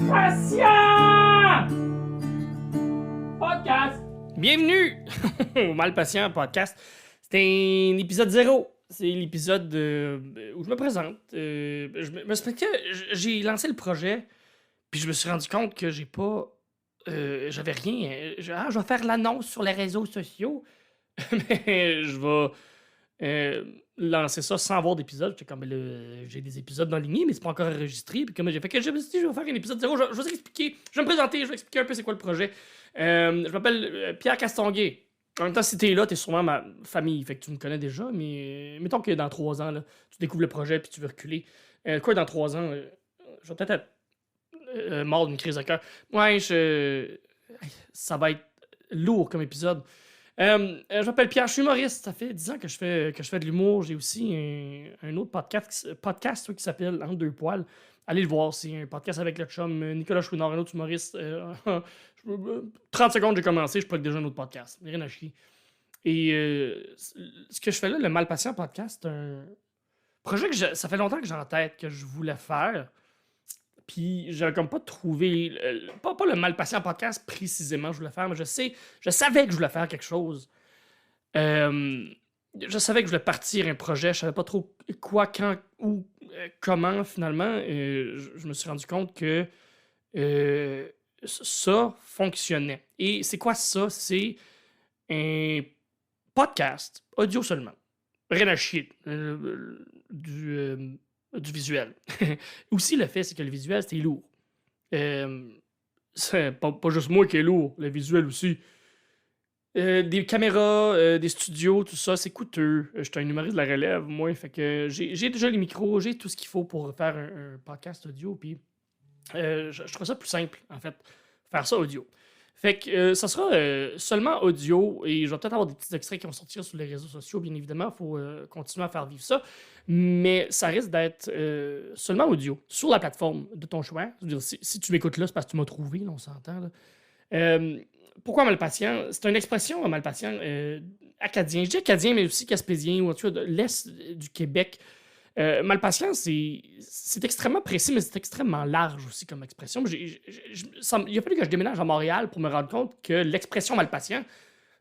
Malpatient Podcast. Bienvenue au Malpatient Podcast. C'est un épisode 0. C'est l'épisode où je me présente. J'ai lancé le projet, puis je me suis rendu compte que j'ai pas... j'avais rien. Je vais faire l'annonce sur les réseaux sociaux. Mais je vais lancer ça sans avoir d'épisode. J'étais comme, j'ai des épisodes dans lignée, mais c'est pas encore enregistré. Puis comme j'ai fait que je me suis dit, je vais faire un épisode 0. Je vais vous expliquer. Je vais me présenter, je vais expliquer un peu c'est quoi le projet. Je m'appelle Pierre Castonguay. En même temps, si t'es là, t'es sûrement ma famille. Fait que tu me connais déjà, mais mettons que dans 3 ans, là, tu découvres le projet puis tu veux reculer. Quoi, dans 3 ans, je vais peut-être être mort d'une crise de cœur. Ouais, ça va être lourd comme épisode. Je m'appelle Pierre, je suis humoriste. Ça fait 10 ans que je fais de l'humour. J'ai aussi un autre podcast qui s'appelle Entre deux poils. Allez le voir, c'est un podcast avec le chum Nicolas Chouinard, un autre humoriste. 30 secondes, j'ai commencé, je peux déjà un autre podcast. Rien à chier. Et ce que je fais là, le Malpatient Podcast, c'est un projet que ça fait longtemps que j'ai en tête, que je voulais faire. Puis j'avais comme pas trouvé. Pas le Malpatient Podcast précisément, je voulais faire, mais je savais que je voulais faire quelque chose. Je savais que je voulais partir un projet, je savais pas trop quoi, quand, où, comment finalement. Je me suis rendu compte que ça fonctionnait. Et c'est quoi ça? C'est un podcast audio seulement. Rien à chier. Du visuel. Aussi, le fait, c'est que le visuel, c'est lourd. C'est pas juste moi qui est lourd, le visuel aussi. Des caméras, des studios, tout ça, c'est coûteux. Je suis un humoriste de la relève, moi, fait que j'ai déjà les micros, j'ai tout ce qu'il faut pour faire un podcast audio, puis je trouve ça plus simple, en fait, faire ça audio. Fait que ça sera seulement audio, et je vais peut-être avoir des petits extraits qui vont sortir sur les réseaux sociaux, bien évidemment, il faut continuer à faire vivre ça, mais ça risque d'être seulement audio, sur la plateforme de ton choix. Je veux dire, si tu m'écoutes là, c'est parce que tu m'as trouvé, là, on s'entend, là. Pourquoi Malpatient? C'est une expression, Malpatient, acadien. Je dis acadien, mais aussi caspésien, ou en tout cas de l'Est du Québec. Malpatient, c'est extrêmement précis, mais c'est extrêmement large aussi comme expression. Il a fallu que je déménage à Montréal pour me rendre compte que l'expression Malpatient,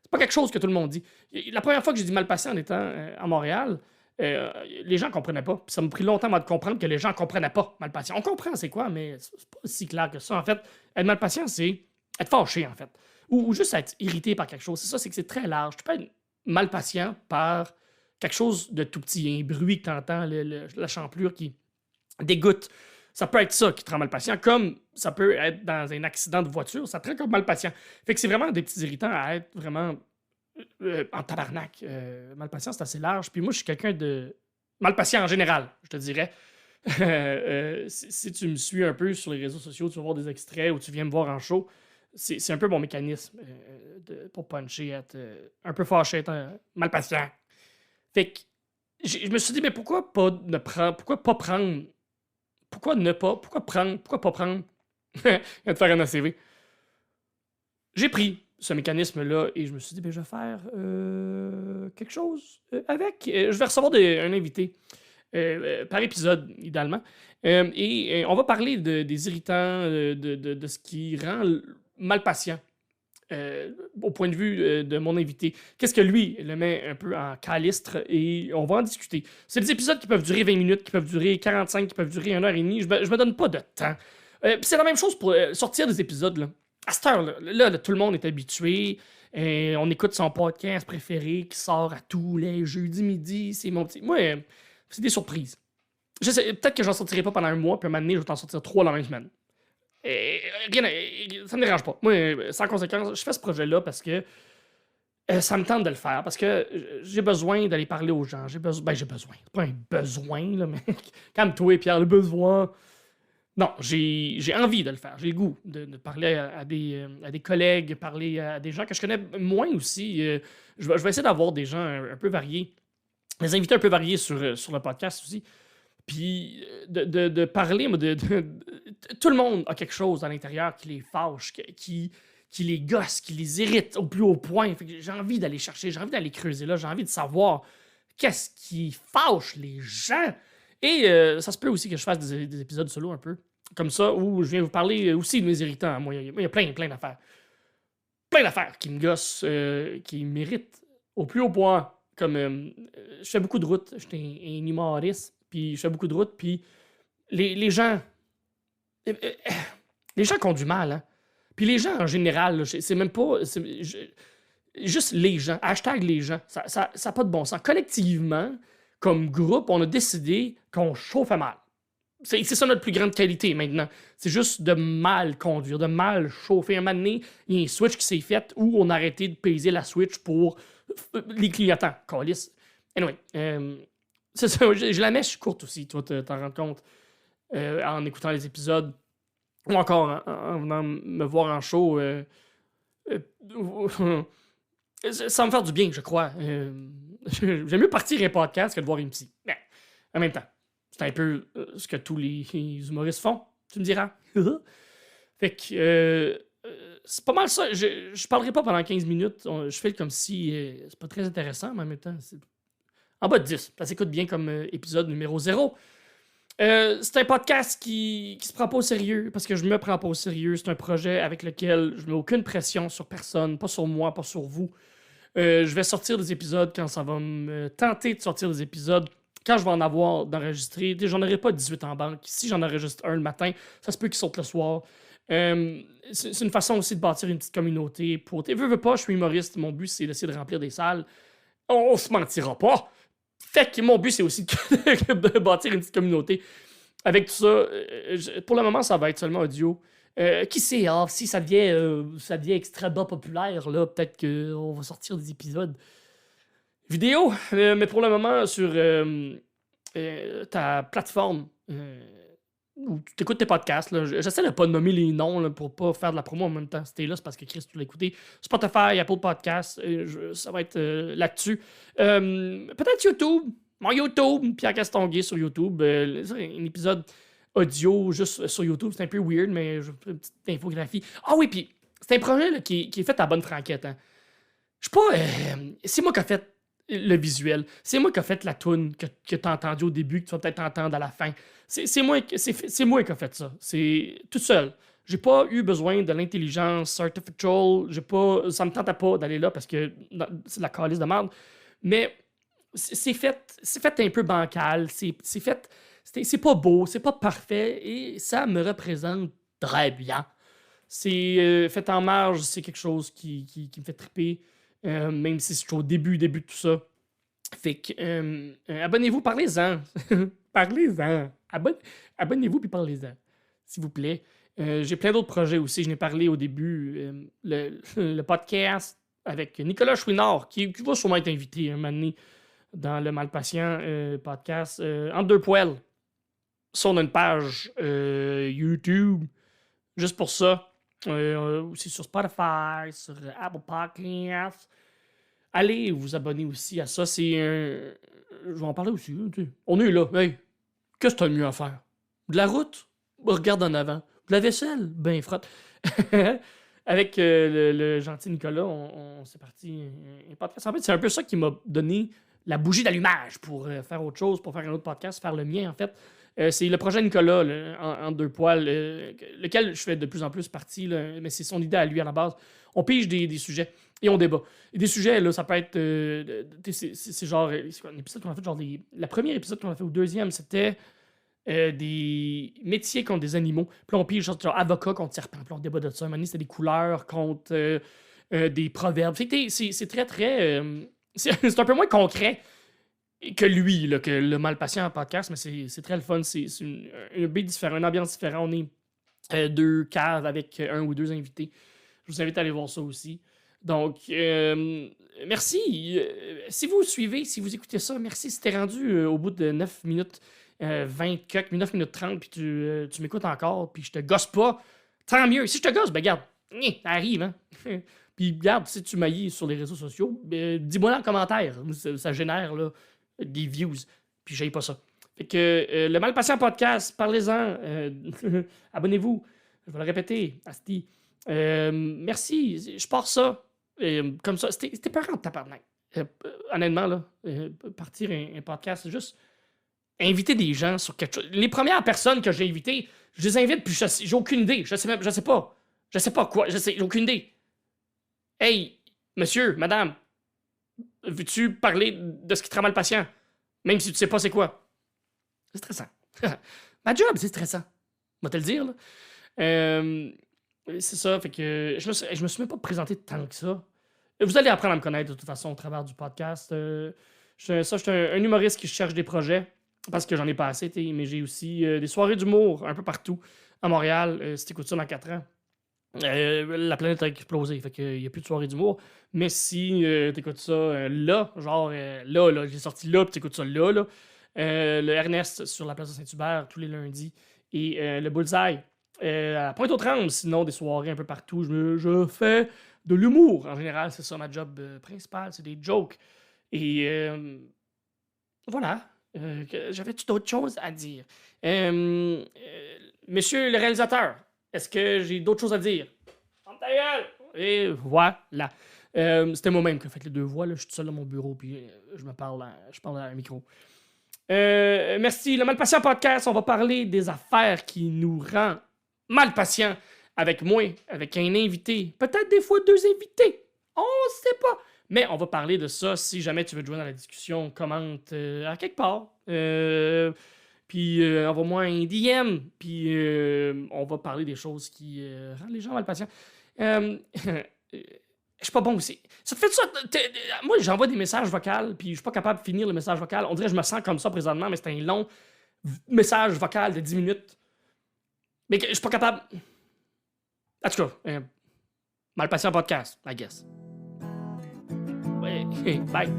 c'est pas quelque chose que tout le monde dit. La première fois que j'ai dit Malpatient en étant à Montréal, les gens comprenaient pas. Puis ça m'a pris longtemps de comprendre que les gens comprenaient pas Malpatient. On comprend c'est quoi, mais c'est pas si clair que ça. En fait, être Malpatient, c'est être fâché, en fait. Ou juste être irrité par quelque chose. C'est ça, c'est que c'est très large. Tu peux être Malpatient par quelque chose de tout petit, un bruit que tu entends, la champlure qui dégoûte. Ça peut être ça qui te rend Malpatient, comme ça peut être dans un accident de voiture, ça te rend comme Malpatient. Fait que c'est vraiment des petits irritants à être vraiment en tabarnak. Malpatient, c'est assez large. Puis moi, je suis quelqu'un de Malpatient en général, je te dirais. Si tu me suis un peu sur les réseaux sociaux, tu vas voir des extraits ou tu viens me voir en show. C'est un peu mon mécanisme pour puncher, être un peu fâché, être Malpatient. Fait que je me suis dit, mais pourquoi pas prendre. Pourquoi pas prendre. Pourquoi pas prendre. Je viens de faire un ACV. J'ai pris ce mécanisme-là et je me suis dit, ben, je vais faire quelque chose avec. Je vais recevoir un invité par épisode, idéalement. Et on va parler des irritants, de ce qui rend Malpatient. Au point de vue de mon invité. Qu'est-ce que lui le met un peu en calistre et on va en discuter. C'est des épisodes qui peuvent durer 20 minutes, qui peuvent durer 45, qui peuvent durer 1h30. Je me donne pas de temps. Puis c'est la même chose pour sortir des épisodes. Là. À cette heure-là, tout le monde est habitué. On écoute son podcast préféré qui sort à tous les jeudis midi. C'est mon petit. Moi, c'est des surprises. Peut-être que j'en sortirai pas pendant un mois, puis un moment donné, je vais t'en sortir 3 dans la même semaine. Ça me dérange pas. Moi, sans conséquence, je fais ce projet-là parce que ça me tente de le faire. Parce que j'ai besoin d'aller parler aux gens. J'ai besoin. C'est pas un besoin, là, mais calme-toi, Pierre, le besoin. Non, j'ai envie de le faire. J'ai le goût de parler à des collègues, parler à des gens que je connais moins aussi. Je vais essayer d'avoir des gens un peu variés. Des invités un peu variés sur le podcast aussi. Puis de parler, tout le monde a quelque chose à l'intérieur qui les fâche, qui les gosse, qui les irrite au plus haut point. Fait que j'ai envie d'aller chercher, j'ai envie d'aller creuser là, j'ai envie de savoir qu'est-ce qui fâche les gens. Et ça se peut aussi que je fasse des épisodes solo un peu. comme ça, où je viens vous parler aussi de mes irritants. Moi, il y a plein d'affaires. Plein d'affaires qui me gossent, qui méritent au plus haut point. Comme je fais beaucoup de routes, j'étais un humoriste, puis je fais beaucoup de routes, puis les gens. Les gens qui ont du mal, hein. Puis les gens en général, là, c'est même pas. Juste les gens. Hashtag les gens. Ça a pas de bon sens. Collectivement, comme groupe, on a décidé qu'on chauffait mal. C'est ça notre plus grande qualité maintenant. C'est juste de mal conduire, de mal chauffer. Un moment donné, il y a un switch qui s'est fait où on a arrêté de peser la switch pour les clignotants. Calice. Anyway, c'est ça. J'ai la mèche courte aussi, toi, t'en rends compte en écoutant les épisodes. Ou encore en venant me voir en show. Ça va me faire du bien, je crois. J'aime mieux partir un podcast que de voir une psy. Mais en même temps, c'est un peu ce que tous les humoristes font, tu me diras. Fait que c'est pas mal ça. Je parlerai pas pendant 15 minutes. Je fais comme si c'est pas très intéressant, mais en même temps, c'est en bas de 10. Ça s'écoute bien comme épisode numéro 0. C'est un podcast qui se prend pas au sérieux parce que je me prends pas au sérieux. C'est un projet avec lequel je mets aucune pression sur personne, pas sur moi, pas sur vous. Je vais sortir des épisodes quand ça va me tenter de sortir des épisodes. Quand je vais en avoir d'enregistrer, j'en aurai pas 18 en banque. Si j'en enregistre un le matin, ça se peut qu'il saute le soir. C'est une façon aussi de bâtir une petite communauté. Veux pas, je suis humoriste. Mon but, c'est d'essayer de remplir des salles. On se mentira pas. Fait que mon but, c'est aussi de bâtir une petite communauté. Avec tout ça, pour le moment, ça va être seulement audio. Qui sait, si ça devient extrêmement populaire, là, peut-être qu'on va sortir des épisodes vidéo. Mais pour le moment, sur ta plateforme où tu écoutes tes podcasts, là, j'essaie de pas nommer les noms là, pour pas faire de la promo en même temps. Si t'es là, c'est parce que Chris, tu l'as écouté. Spotify, Apple Podcasts, ça va être là-dessus. Peut-être YouTube. Mon YouTube, Pierre Castonguay sur YouTube. Un épisode audio juste sur YouTube, c'est un peu weird, mais je fais une petite infographie. Ah oui, puis c'est un projet là, qui est fait à bonne franquette. Hein. Je sais pas. C'est moi qui ai fait le visuel. C'est moi qui ai fait la toune que t'as entendu au début, que tu vas peut-être entendre à la fin. C'est moi qui ai fait ça. C'est tout seul. J'ai pas eu besoin de l'intelligence artificial. Ça me tentait pas d'aller là parce que c'est de la calice de merde. Mais c'est fait un peu bancal. C'est pas beau, c'est pas parfait et ça me représente très bien. C'est fait en marge, c'est quelque chose qui me fait triper. Même si c'est au début de tout ça. Fait que abonnez-vous, parlez-en. Parlez-en. Abonnez-vous puis parlez-en. S'il vous plaît. J'ai plein d'autres projets aussi. Je n'ai parlé au début. Le podcast avec Nicolas Chouinard, qui va sûrement être invité un moment donné dans le Malpatient podcast. Entre deux poêles. Ça, on a une page YouTube. Juste pour ça. Aussi sur Spotify, sur Apple Podcasts. Allez vous abonner aussi à ça. C'est un. Je vais en parler aussi. Hein, on est là. Hey, qu'est-ce que t'as de mieux à faire? De la route? Regarde en avant. De la vaisselle? Ben, frotte. Avec le gentil Nicolas, on s'est parti un podcast. En fait, c'est un peu ça qui m'a donné la bougie d'allumage pour faire autre chose, pour faire un autre podcast, faire le mien, en fait. C'est le projet Nicolas, en deux poils, lequel je fais de plus en plus partie, là, mais c'est son idée à lui à la base. On pige des sujets et on débat. Et des sujets, là, ça peut être. C'est genre. C'est quoi, un épisode qu'on a fait, genre la première épisode qu'on a fait, ou deuxième, c'était des métiers contre des animaux. Puis là, on pige genre avocat contre serpent. Puis là, on débat de ça. Un moment donné, c'était des couleurs contre des proverbes. Fait que c'est très, très. C'est un peu moins concret que lui, là, que le Malpatient en podcast, mais c'est très le fun. C'est un beat différent, une ambiance différente. On est deux caves avec un ou deux invités. Je vous invite à aller voir ça aussi. Donc, merci. Si vous suivez, si vous écoutez ça, merci. Si t'es rendu au bout de 9 minutes 20, 9 minutes 30, puis tu m'écoutes encore, puis je te gosse pas, tant mieux. Si je te gosse, ben regarde, ça arrive, hein. Puis regarde, si tu m'haïs sur les réseaux sociaux, dis-moi en commentaire. Ça génère là, des views. Puis j'aille pas ça. Fait que le Malpatient podcast, parlez-en. Abonnez-vous. Je vais le répéter. Asti. Merci. Je pars ça. Comme ça. C'était pas rare de tabarnak. Honnêtement, là, partir un podcast, c'est juste inviter des gens sur quelque chose. Les premières personnes que j'ai invitées, je les invite, puis j'ai aucune idée. Je sais pas. Je sais pas quoi. J'ai aucune idée. Hey, monsieur, madame, veux-tu parler de ce qui te rend mal patient? Même si tu sais pas c'est quoi. C'est stressant. Ma job, c'est stressant. On va te le dire, là. C'est ça, fait que je me suis même pas présenté tant que ça. Vous allez apprendre à me connaître de toute façon au travers du podcast. Je suis un humoriste qui cherche des projets parce que j'en ai pas assez, mais j'ai aussi des soirées d'humour un peu partout à Montréal. Si t'écoutes ça dans 4 ans, la planète a explosé, fait qu'il y a plus de soirées d'humour. Mais si t'écoutes ça là, genre là, j'ai sorti là, puis t'écoutes ça là, le Ernest sur la place de Saint-Hubert tous les lundis et le Bullseye à Pointe-aux-Trembles, sinon des soirées un peu partout. Je fais de l'humour en général, c'est ça ma job principale, c'est des jokes. Et voilà. J'avais-tu d'autres choses à dire? Monsieur le réalisateur, est-ce que j'ai d'autres choses à dire? Ferme ta gueule! Et voilà. C'était moi-même qui a fait les 2 voix. Là. Je suis tout seul dans mon bureau, puis je parle à un micro. Merci. Le Malpatient Podcast, on va parler des affaires qui nous rendent malpatients avec moi, avec un invité. Peut-être des fois 2 invités. On sait pas. Mais on va parler de ça. Si jamais tu veux te joindre à la discussion, commente à quelque part. Puis envoie-moi un DM. Puis on va parler des choses qui rendent les gens malpatients. Je suis pas bon aussi. Ça te fait ça? Moi, j'envoie des messages vocaux, puis je suis pas capable de finir le message vocal. On dirait que je me sens comme ça présentement, mais c'est un long message vocal de 10 minutes. Mais je suis pas capable. En tout cas, Malpatient Podcast, I guess. Ouais, bye.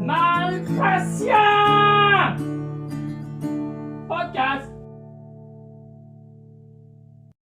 Malpatient!